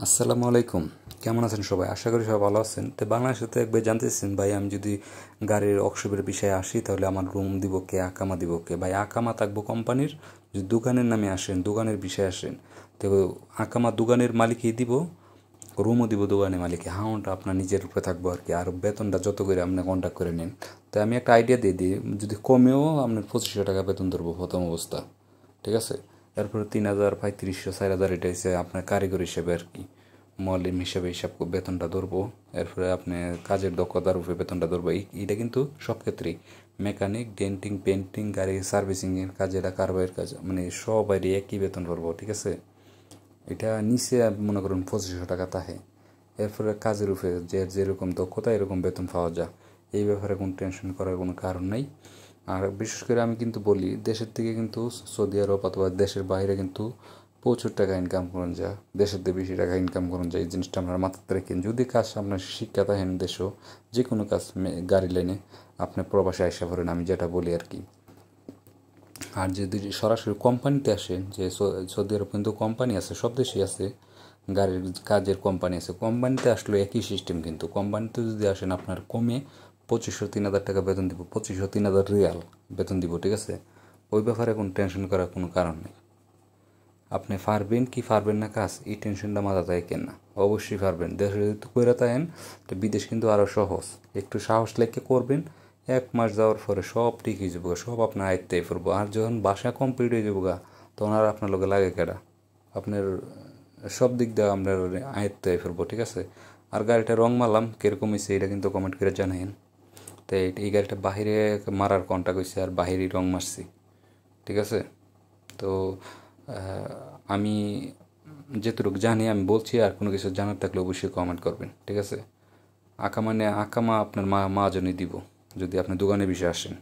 আসসালামু আলাইকুম। কেমন আছেন সবাই? আশা করি সবাই ভালো আছেন। তো বাংলাদেশে তো একবার জানতেছেন ভাই, আমি যদি গাড়ির ওয়ার্কশপের বিষয়ে আসি তাহলে আমার রুম দিব কে, আকামা দিব কে? ভাই আকামা থাকবো কোম্পানির। যদি দোকানের নামে আসেন, দোকানের বিষয়ে আসেন, তো আকামা দোকানের মালিকই দিব, রুমও দিব দোকানের মালিকে। হাউনটা আপনার নিজের উপরে থাকবো আর কি। আর বেতনটা যত করে আপনি কন্ট্যাক্ট করে নিন। তো আমি একটা আইডিয়া দিয়ে দিই, যদি কমেও আপনার 2500 টাকা বেতন ধরবো প্রথম অবস্থা, ঠিক আছে? এরপরে 3000, 3500, 4000, এটা হচ্ছে আপনার কারিগর হিসেবে আর কি, মলিম হিসেবে বেতনটা ধরবো। এরপরে আপনি কাজের দক্ষতার উপরে বেতনটা ধরবো। এটা কিন্তু সব ক্ষেত্রেই, মেকানিক, ডেন্টিং, পেন্টিং, গাড়ি সার্ভিসিংয়ের কাজ, এটা কারবারের কাজ, মানে সবারই একই বেতন ধরবো, ঠিক আছে? এটা নিচে মনে করুন 2500 টাকা তাহে। এরপরে কাজের উপরে যে যেরকম দক্ষতা এরকম বেতন পাওয়া যায়। এই ব্যাপারে কোনো টেনশন করার কোনো কারণ নাই। আর বিশেষ করে আমি কিন্তু বলি, দেশের থেকে কিন্তু সৌদি আরব অথবা দেশের বাইরে কিন্তু প্রচুর টাকা ইনকাম করুন যায়, দেশের থেকে বেশি টাকা ইনকাম করুন যায়। এই জিনিসটা আপনার মাথাতে রাখেন। যদি কাজ আপনার শিক্ষা থাকেন দেশও, যে কোনো কাজ, গাড়ি লাইনে আপনি প্রবাসে আইসা পড়েন, আমি যেটা বলি আর কি। আর যদি সরাসরি কোম্পানিতে আসেন, যে সৌদি আরব কিন্তু কোম্পানি আছে, সব দেশেই আছে গাড়ির কাজের কোম্পানি আছে, কোম্পানিতে আসলে একই সিস্টেম। কিন্তু কোম্পানিতে যদি আসেন, আপনার কমে 2500-3000 টাকা বেতন দিব, 2500-3000 রিয়াল বেতন দিব, ঠিক আছে? ওই ব্যাপারে কোনো টেনশন করার কোনো কারণ নেই। আপনি পারবেন কি পারবেন না কাজ, এই টেনশনটা মাথা থাকেন না। অবশ্যই পারবেন। দেশে যদি কইরা থাকেন, তো বিদেশ কিন্তু আরও সহজ। একটু সাহস লেগে করবেন, 1 মাস যাওয়ার পরে সব ঠিক হয়ে যাবো, সব আপনার আয়ত্তে পড়বো। আর যখন বাসা কমপ্লিট হয়ে যাবো তখন আর আপনার লোকে লাগে কেডা? আপনার সব দিক দিয়ে আপনার আয়ত্তে ফেলবো, ঠিক আছে? আর গাড়িটা রং মারলাম, কীরকম হয়েছে এটা কিন্তু কমেন্ট করে জানাইন। তো এই গাড়িটা বাহিরে মারার কন্টাক্ট হয়েছে, আর বাহিরেই রং মারছি, ঠিক আছে? তো আমি যেটুকু জানি আমি বলছি, আর কোনো কিছু জানার থাকলে অবশ্যই কমেন্ট করবেন, ঠিক আছে? আঁকা মানে আঁকা, মা আপনার মা মা জনই দিব, যদি আপনি দোকানে বিষয়ে আসেন।